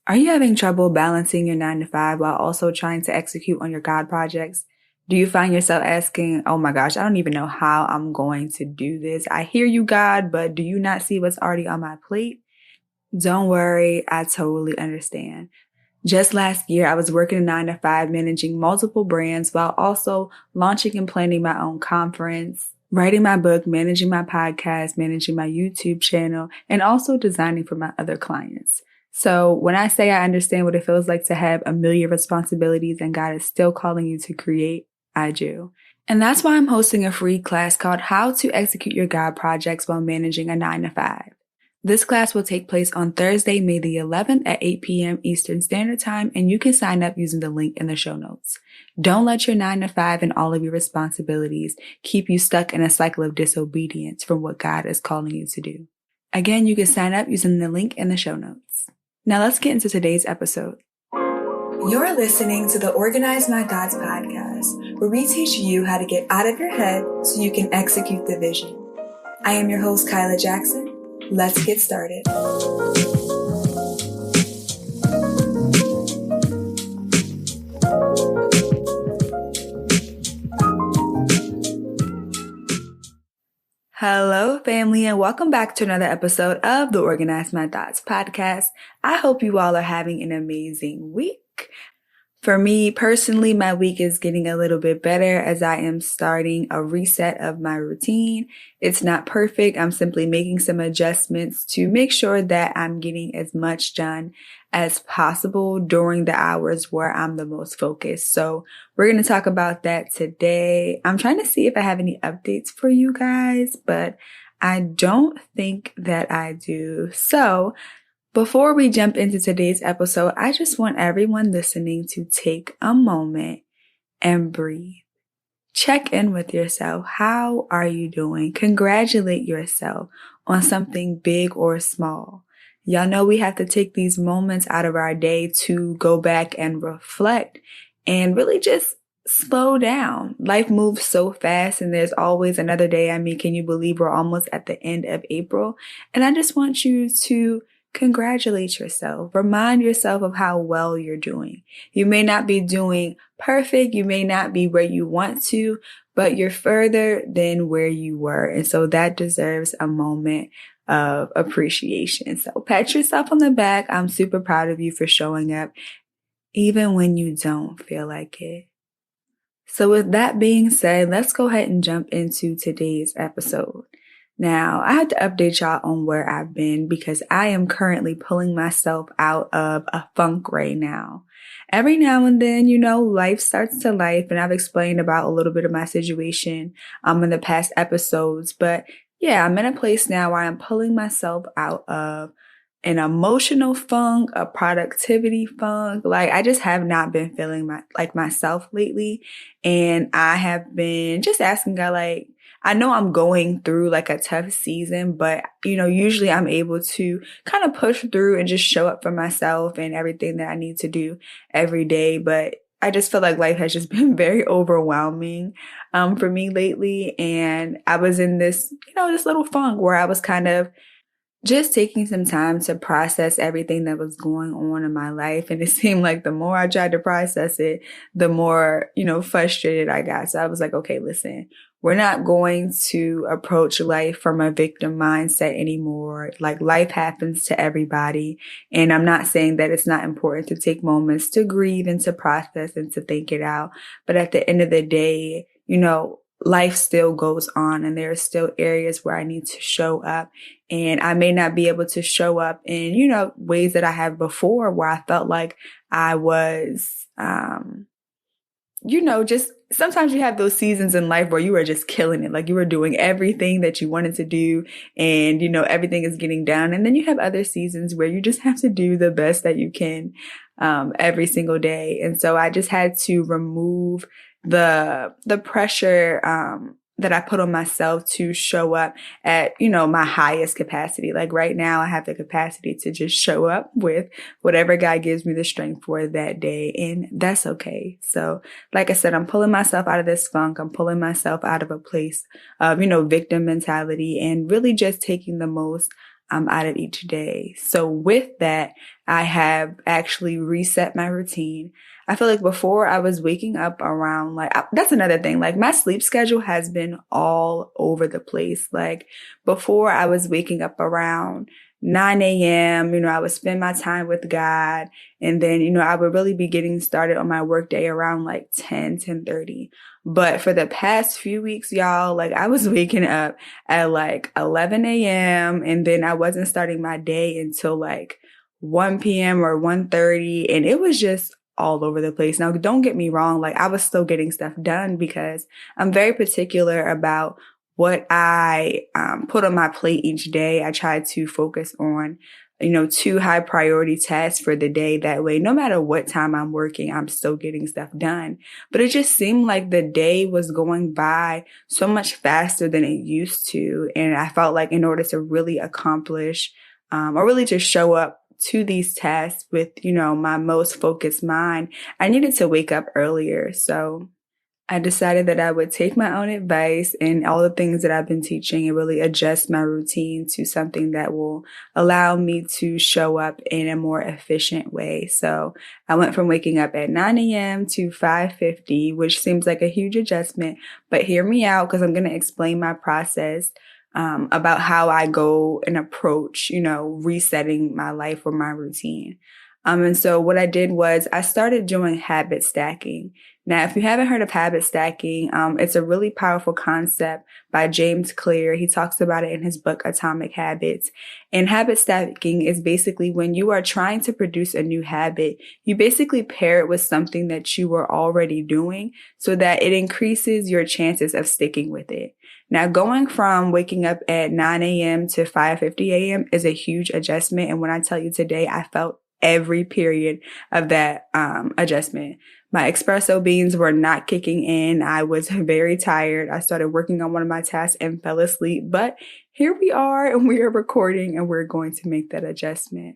Are you having trouble balancing your 9 to 5 while also trying to execute on your God projects? Do you find yourself asking, oh my gosh, I don't even know how I'm going to do this. I hear you, God, but do you not see what's already on my plate? Don't worry, I totally understand. Just last year, I was working a 9 to 5, managing multiple brands while also launching and planning my own conference, writing my book, managing my podcast, managing my YouTube channel, and also designing for my other clients. So when I say I understand what it feels like to have a million responsibilities and God is still calling you to create, I do. And that's why I'm hosting a free class called How to Execute Your God Projects While Managing a 9 to 5. This class will take place on Thursday, May the 11th at 8 p.m. Eastern Standard Time, and you can sign up using the link in the show notes. Don't let your 9 to 5 and all of your responsibilities keep you stuck in a cycle of disobedience from what God is calling you to do. Again, you can sign up using the link in the show notes. Now let's get into today's episode. You're listening to the Organize My Thoughts podcast, where we teach you how to get out of your head so you can execute the vision. I am your host, Kylia Jackson. Let's get started. Hello, family, and welcome back to another episode of the Organize My Thoughts podcast. I hope you all are having an amazing week. For me personally, my week is getting a little bit better as I am starting a reset of my routine. It's not perfect. I'm simply making some adjustments to make sure that I'm getting as much done as possible during the hours where I'm the most focused. So we're going to talk about that today. I'm trying to see if I have any updates for you guys, but I don't think that I do. So before we jump into today's episode, I just want everyone listening to take a moment and breathe. Check in with yourself. How are you doing? Congratulate yourself on something big or small. Y'all know we have to take these moments out of our day to go back and reflect and really just slow down. Life moves so fast and there's always another day. I mean, can you believe we're almost at the end of April? And I just want you to congratulate yourself. Remind yourself of how well you're doing. You may not be doing perfect. You may not be where you want to, but you're further than where you were. And so that deserves a moment of appreciation. So pat yourself on the back. I'm super proud of you for showing up, even when you don't feel like it. So with that being said, let's go ahead and jump into today's episode. Now, I have to update y'all on where I've been because I am currently pulling myself out of a funk right now. Every now and then, life starts to life, and I've explained about a little bit of my situation in the past episodes. But yeah, I'm in a place now where I'm pulling myself out of an emotional funk, a productivity funk. Like, I just have not been feeling myself lately. And I have been just asking God, I know I'm going through a tough season, but usually I'm able to kind of push through and just show up for myself and everything that I need to do every day. But I just feel like life has just been very overwhelming, for me lately. And I was in this, this little funk where I was kind of just taking some time to process everything that was going on in my life. And it seemed like the more I tried to process it, the more, frustrated I got. So I was like, okay, listen, we're not going to approach life from a victim mindset anymore. Like, life happens to everybody. And I'm not saying that it's not important to take moments to grieve and to process and to think it out. But at the end of the day, life still goes on and there are still areas where I need to show up. And I may not be able to show up in, ways that I have before where I felt like I was, just sometimes you have those seasons in life where you are just killing it. Like, you are doing everything that you wanted to do and, everything is getting down. And then you have other seasons where you just have to do the best that you can, every single day. And so I just had to remove the pressure, that I put on myself to show up at, my highest capacity. Like, right now I have the capacity to just show up with whatever God gives me the strength for that day. And that's okay. So like I said, I'm pulling myself out of this funk. I'm pulling myself out of a place of, victim mentality and really just taking the most out of each day. So with that, I have actually reset my routine. I feel like before I was waking up around that's another thing. Like my sleep schedule has been all over the place. Like before I was waking up around 9 a.m., I would spend my time with God. And then, I would really be getting started on my work day around like 10:30. But for the past few weeks, y'all, like I was waking up at like 11 a.m. and then I wasn't starting my day until like 1 p.m. or 1:30. And it was just all over the place. Now, don't get me wrong. Like I was still getting stuff done because I'm very particular about what I put on my plate each day. I try to focus on, two high priority tasks for the day. That way, no matter what time I'm working, I'm still getting stuff done. But it just seemed like the day was going by so much faster than it used to. And I felt like in order to really accomplish or really to show up to these tasks with, my most focused mind, I needed to wake up earlier. So I decided that I would take my own advice and all the things that I've been teaching and really adjust my routine to something that will allow me to show up in a more efficient way. So I went from waking up at 9 a.m. to 5:50, which seems like a huge adjustment, but hear me out because I'm going to explain my process about how I go and approach, resetting my life or my routine. And so what I did was I started doing habit stacking. Now, if you haven't heard of habit stacking, it's a really powerful concept by James Clear. He talks about it in his book, Atomic Habits. And habit stacking is basically when you are trying to produce a new habit, you basically pair it with something that you were already doing so that it increases your chances of sticking with it. Now, going from waking up at 9 a.m. to 5:50 a.m. is a huge adjustment. And when I tell you today, I felt every period of that adjustment. My espresso beans were not kicking in. I was very tired. I started working on one of my tasks and fell asleep. But here we are and we are recording and we're going to make that adjustment.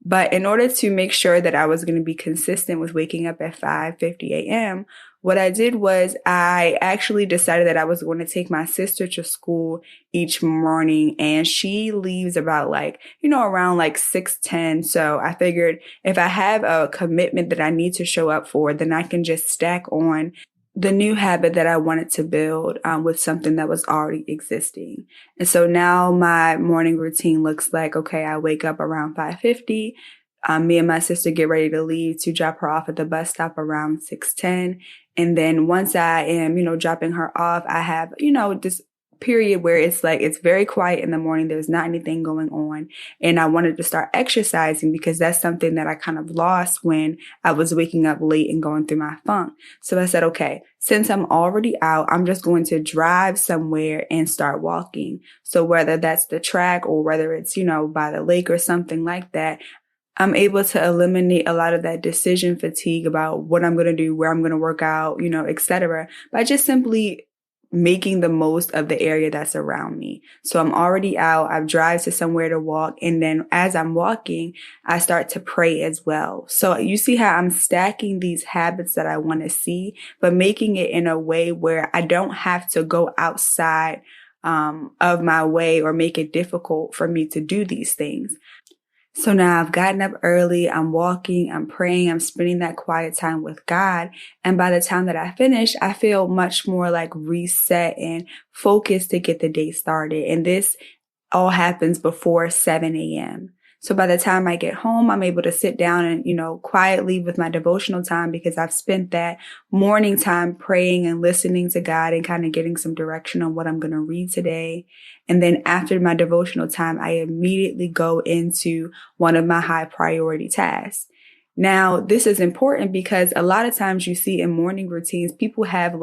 But in order to make sure that I was going to be consistent with waking up at 5:50 a.m., what I did was I actually decided that I was going to take my sister to school each morning, and she leaves about around 6:10. So I figured if I have a commitment that I need to show up for, then I can just stack on the new habit that I wanted to build with something that was already existing. And so now my morning routine looks like, okay, I wake up around 5:50. Me and my sister get ready to leave to drop her off at the bus stop around 6:10. And then once I am, dropping her off, I have, this period where it's very quiet in the morning. There's not anything going on. And I wanted to start exercising because that's something that I kind of lost when I was waking up late and going through my funk. So I said, okay, since I'm already out, I'm just going to drive somewhere and start walking. So whether that's the track or whether it's, by the lake or something like that, I'm able to eliminate a lot of that decision fatigue about what I'm going to do, where I'm going to work out, etc. by just simply making the most of the area that's around me. So I'm already out. I've drive to somewhere to walk. And then as I'm walking, I start to pray as well. So you see how I'm stacking these habits that I want to see, but making it in a way where I don't have to go outside of my way or make it difficult for me to do these things. So now I've gotten up early, I'm walking, I'm praying, I'm spending that quiet time with God. And by the time that I finish, I feel much more reset and focused to get the day started. And this all happens before 7 a.m. So by the time I get home, I'm able to sit down and, quietly with my devotional time because I've spent that morning time praying and listening to God and kind of getting some direction on what I'm going to read today. And then after my devotional time, I immediately go into one of my high priority tasks. Now, this is important because a lot of times you see in morning routines, people have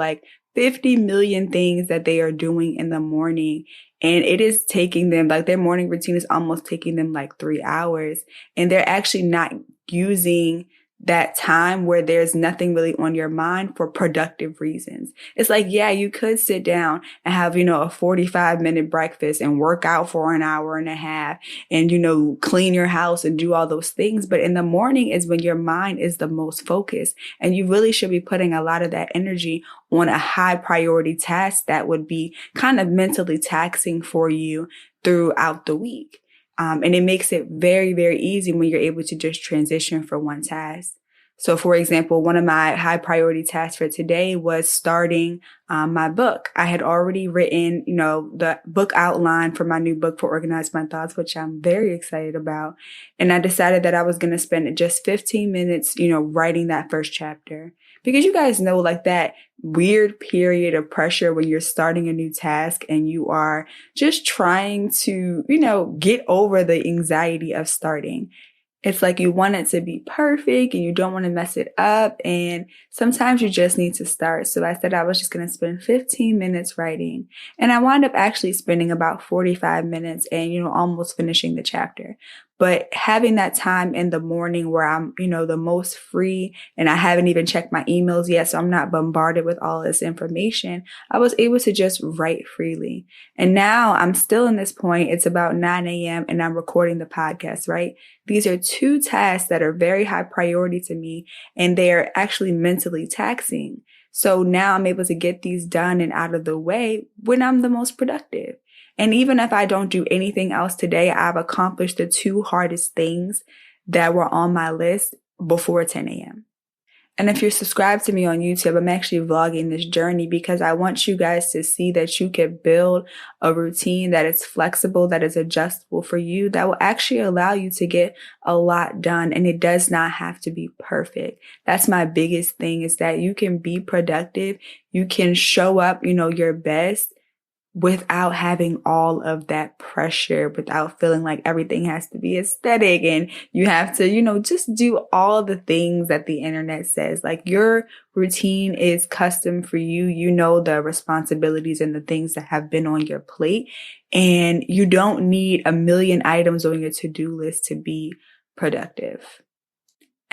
50 million things that they are doing in the morning. And it is taking them, their morning routine is almost taking them 3 hours. And they're actually not using that time where there's nothing really on your mind for productive reasons. It's you could sit down and have, a 45-minute breakfast and work out for an hour and a half and, clean your house and do all those things. But in the morning is when your mind is the most focused, and you really should be putting a lot of that energy on a high priority task that would be kind of mentally taxing for you throughout the week. And it makes it very, very easy when you're able to just transition from one task. So for example, one of my high priority tasks for today was starting my book. I had already written, the book outline for my new book for Organize My Thoughts, which I'm very excited about. And I decided that I was going to spend just 15 minutes, writing that first chapter. Because you guys know, like, that weird period of pressure when you're starting a new task and you are just trying to, get over the anxiety of starting. It's like you want it to be perfect and you don't want to mess it up. And sometimes you just need to start. So I said I was just going to spend 15 minutes writing. And I wound up actually spending about 45 minutes and, almost finishing the chapter. But having that time in the morning where I'm, the most free and I haven't even checked my emails yet, so I'm not bombarded with all this information, I was able to just write freely. And now I'm still in this point. It's about 9 a.m. and I'm recording the podcast, right? These are two tasks that are very high priority to me and they're actually mentally taxing. So now I'm able to get these done and out of the way when I'm the most productive. And even if I don't do anything else today, I've accomplished the two hardest things that were on my list before 10 a.m. And if you're subscribed to me on YouTube, I'm actually vlogging this journey because I want you guys to see that you can build a routine that is flexible, that is adjustable for you, that will actually allow you to get a lot done. And it does not have to be perfect. That's my biggest thing, is that you can be productive. You can show up, your best without having all of that pressure, without feeling like everything has to be aesthetic and you have to, just do all the things that the internet says. Like, your routine is custom for you. You know the responsibilities and the things that have been on your plate, and you don't need a million items on your to-do list to be productive.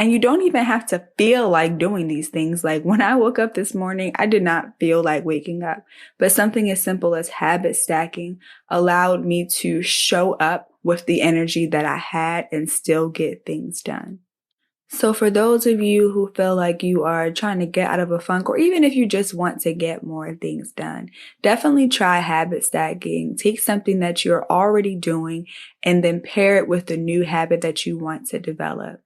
And you don't even have to feel like doing these things. Like, when I woke up this morning, I did not feel like waking up. But something as simple as habit stacking allowed me to show up with the energy that I had and still get things done. So for those of you who feel like you are trying to get out of a funk, or even if you just want to get more things done, definitely try habit stacking. Take something that you're already doing and then pair it with the new habit that you want to develop.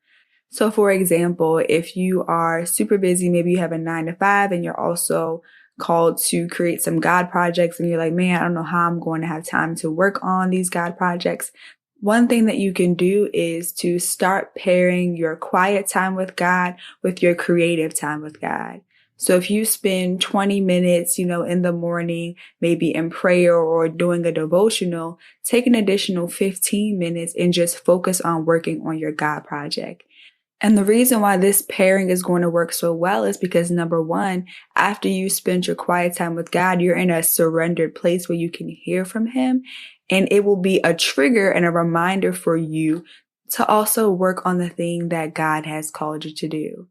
So for example, if you are super busy, maybe you have a 9 to 5 and you're also called to create some God projects and you're like, man, I don't know how I'm going to have time to work on these God projects. One thing that you can do is to start pairing your quiet time with God with your creative time with God. So if you spend 20 minutes, in the morning, maybe in prayer or doing a devotional, take an additional 15 minutes and just focus on working on your God project. And the reason why this pairing is going to work so well is because, number one, after you spend your quiet time with God, you're in a surrendered place where you can hear from Him. And it will be a trigger and a reminder for you to also work on the thing that God has called you to do.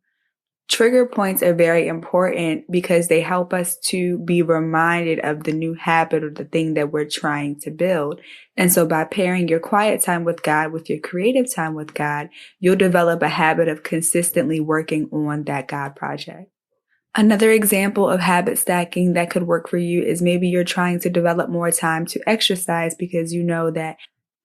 Trigger points are very important because they help us to be reminded of the new habit or the thing that we're trying to build. And so by pairing your quiet time with God with your creative time with God, you'll develop a habit of consistently working on that God project. Another example of habit stacking that could work for you is maybe you're trying to develop more time to exercise because you know that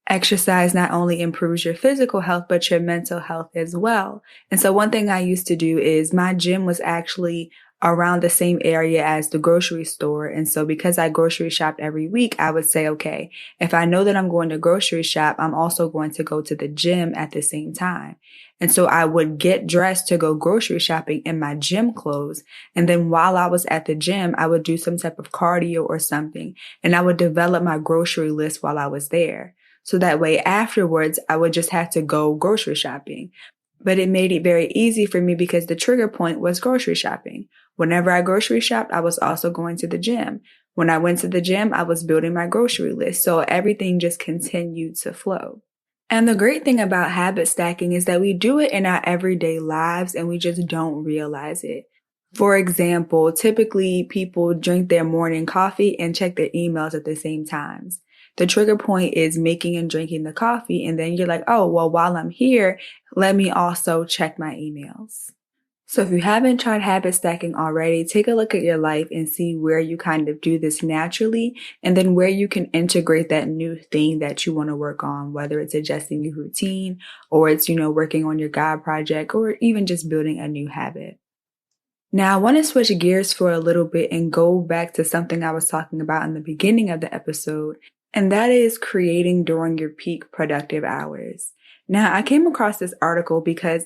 exercise not only improves your physical health, but your mental health as well. And so one thing I used to do is my gym was actually around the same area as the grocery store. And so because I grocery shopped every week, I would say, okay, if I know that I'm going to grocery shop, I'm also going to go to the gym at the same time. And so I would get dressed to go grocery shopping in my gym clothes. And then while I was at the gym, I would do some type of cardio or something. And I would develop my grocery list while I was there. So that way afterwards, I would just have to go grocery shopping. But it made it very easy for me because the trigger point was grocery shopping. Whenever I grocery shopped, I was also going to the gym. When I went to the gym, I was building my grocery list. So everything just continued to flow. And the great thing about habit stacking is that we do it in our everyday lives and we just don't realize it. For example, typically people drink their morning coffee and check their emails at the same times. The trigger point is making and drinking the coffee. And then you're like, oh, well, while I'm here, let me also check my emails. So if you haven't tried habit stacking already, take a look at your life and see where you kind of do this naturally and then where you can integrate that new thing that you want to work on, whether it's adjusting your routine or it's, working on your God project or even just building a new habit. Now, I want to switch gears for a little bit and go back to something I was talking about in the beginning of the episode, and that is creating during your peak productive hours. Now, I came across this article because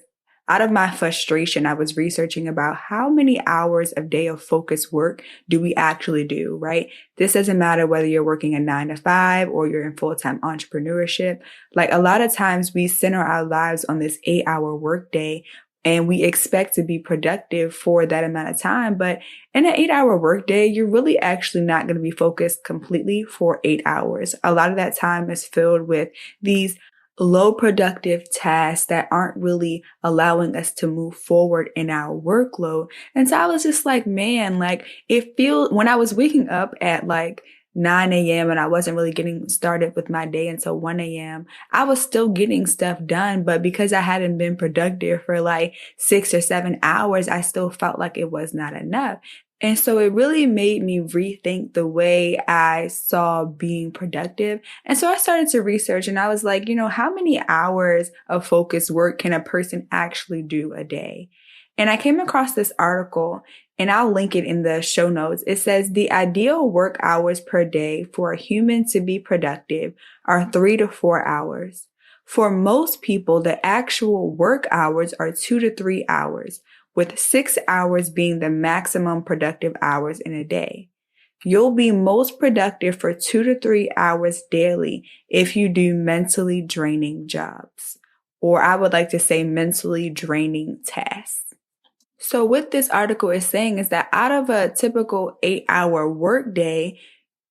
out of my frustration, I was researching about how many hours of day of focused work do we actually do, right? This doesn't matter whether you're working a 9 to 5 or you're in full-time entrepreneurship. Like a lot of times we center our lives on this 8-hour workday and we expect to be productive for that amount of time. But in an 8-hour workday, you're really actually not going to be focused completely for 8 hours. A lot of that time is filled with these low productive tasks that aren't really allowing us to move forward in our workload. And so I was just like, man, like when I was waking up at like 9 a.m. and I wasn't really getting started with my day until 1 a.m., I was still getting stuff done. But because I hadn't been productive for like 6 or 7 hours, I still felt like it was not enough. And so it really made me rethink the way I saw being productive. And so I started to research and I was like, how many hours of focused work can a person actually do a day? And I came across this article and I'll link it in the show notes. It says the ideal work hours per day for a human to be productive are 3 to 4 hours. For most people, the actual work hours are 2 to 3 hours, with 6 hours being the maximum productive hours in a day. You'll be most productive for 2 to 3 hours daily if you do mentally draining jobs, or I would like to say mentally draining tasks. So what this article is saying is that out of a typical 8-hour workday,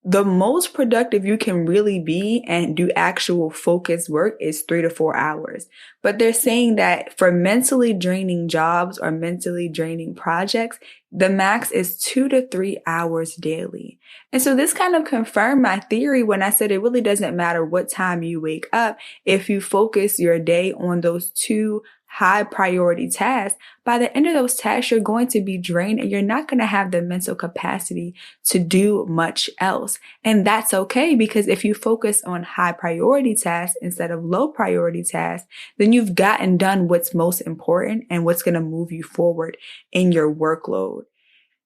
the most productive you can really be and do actual focused work is 3 to 4 hours. But they're saying that for mentally draining jobs or mentally draining projects, the max is 2 to 3 hours daily. And so this kind of confirmed my theory when I said it really doesn't matter what time you wake up. If you focus your day on those two high priority tasks, by the end of those tasks, you're going to be drained and you're not going to have the mental capacity to do much else. And that's okay, because if you focus on high priority tasks instead of low priority tasks, then you've gotten done what's most important and what's going to move you forward in your workload.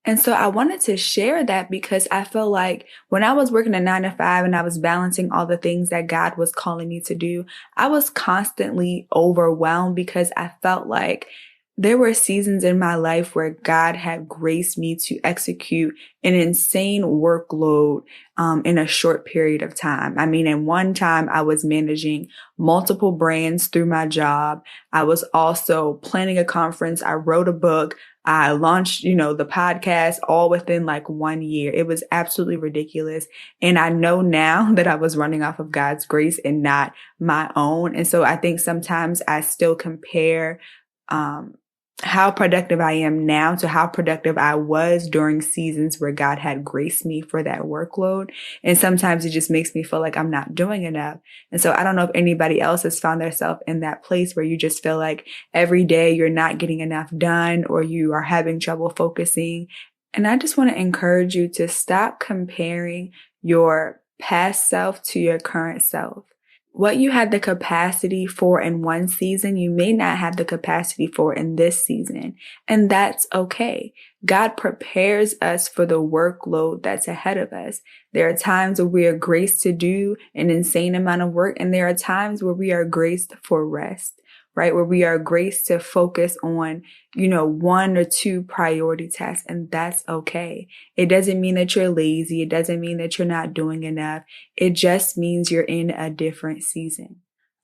And so I wanted to share that because I feel like when I was working a 9 to 5 and I was balancing all the things that God was calling me to do, I was constantly overwhelmed because I felt like there were seasons in my life where God had graced me to execute an insane workload in a short period of time. I mean, in one time I was managing multiple brands through my job. I was also planning a conference. I wrote a book. I launched, the podcast all within like 1 year. It was absolutely ridiculous. And I know now that I was running off of God's grace and not my own. And so I think sometimes I still compare, how productive I am now to how productive I was during seasons where God had graced me for that workload. And sometimes it just makes me feel like I'm not doing enough. And so I don't know if anybody else has found themselves in that place where you just feel like every day you're not getting enough done or you are having trouble focusing. And I just want to encourage you to stop comparing your past self to your current self. What you had the capacity for in one season, you may not have the capacity for in this season. And that's okay. God prepares us for the workload that's ahead of us. There are times where we are graced to do an insane amount of work, and there are times where we are graced for rest, right? Where we are graced to focus on, 1 or 2 priority tasks, and that's okay. It doesn't mean that you're lazy. It doesn't mean that you're not doing enough. It just means you're in a different season.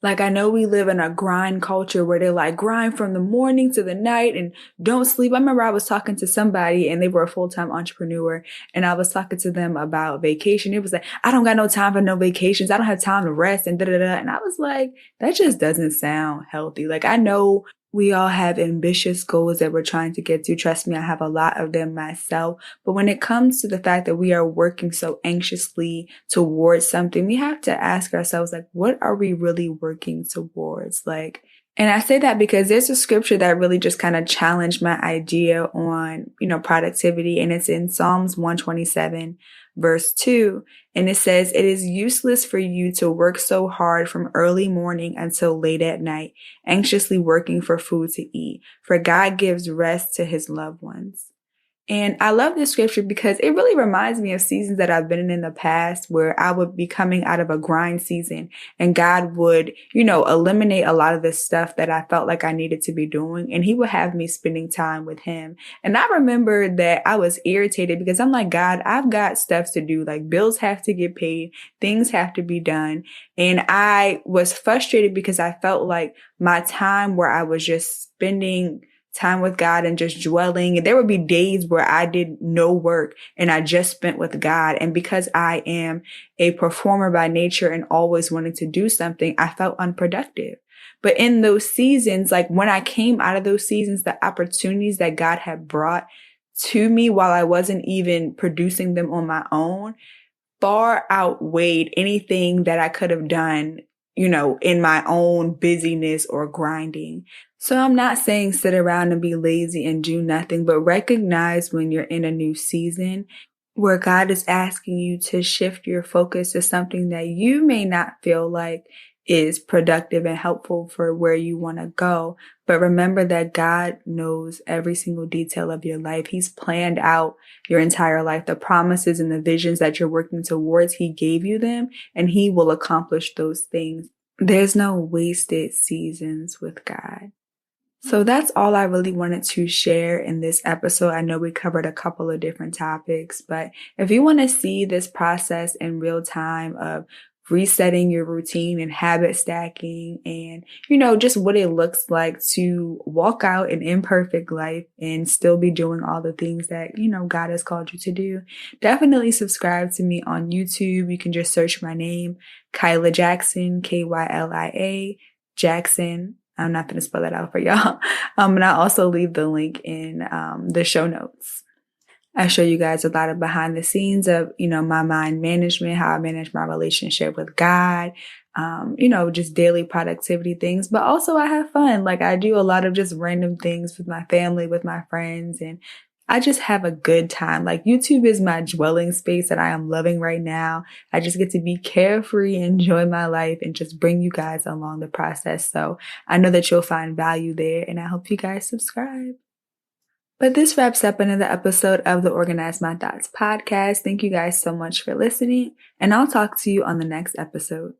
Like, I know we live in a grind culture where they're like grind from the morning to the night and don't sleep. I remember I was talking to somebody and they were a full-time entrepreneur and I was talking to them about vacation. It was like, I don't got no time for no vacations. I don't have time to rest and da-da-da. And I was like, that just doesn't sound healthy. Like, I know we all have ambitious goals that we're trying to get to. Trust me, I have a lot of them myself. But when it comes to the fact that we are working so anxiously towards something, we have to ask ourselves, like, what are we really working towards? Like, And I say that because there's a scripture that really just kind of challenged my idea on, productivity. And it's in Psalms 127, verse 2. And it says, "It is useless for you to work so hard from early morning until late at night, anxiously working for food to eat, for God gives rest to his loved ones." And I love this scripture because it really reminds me of seasons that I've been in the past where I would be coming out of a grind season and God would, eliminate a lot of the stuff that I felt like I needed to be doing. And he would have me spending time with him. And I remember that I was irritated because I'm like, God, I've got stuff to do. Like bills have to get paid. Things have to be done. And I was frustrated because I felt like my time where I was just spending time with God and just dwelling. And there would be days where I did no work and I just spent with God. And because I am a performer by nature and always wanting to do something, I felt unproductive. But in those seasons, like when I came out of those seasons, the opportunities that God had brought to me while I wasn't even producing them on my own far outweighed anything that I could have done, in my own busyness or grinding. So I'm not saying sit around and be lazy and do nothing, but recognize when you're in a new season where God is asking you to shift your focus to something that you may not feel like is productive and helpful for where you want to go. But remember that God knows every single detail of your life. He's planned out your entire life. The promises and the visions that you're working towards, he gave you them and he will accomplish those things. There's no wasted seasons with God. So that's all I really wanted to share in this episode. I know we covered a couple of different topics, but if you want to see this process in real time of resetting your routine and habit stacking and, just what it looks like to walk out an imperfect life and still be doing all the things that, God has called you to do, definitely subscribe to me on YouTube. You can just search my name, Kylia Jackson, Kylia Jackson. I'm not going to spell that out for y'all. And I'll also leave the link in the show notes. I show you guys a lot of behind the scenes of, my mind management, how I manage my relationship with God, just daily productivity things. But also I have fun. Like I do a lot of just random things with my family, with my friends, and I just have a good time. Like YouTube is my dwelling space that I am loving right now. I just get to be carefree, enjoy my life, and just bring you guys along the process. So I know that you'll find value there, and I hope you guys subscribe. But this wraps up another episode of the Organize My Thoughts podcast. Thank you guys so much for listening, and I'll talk to you on the next episode.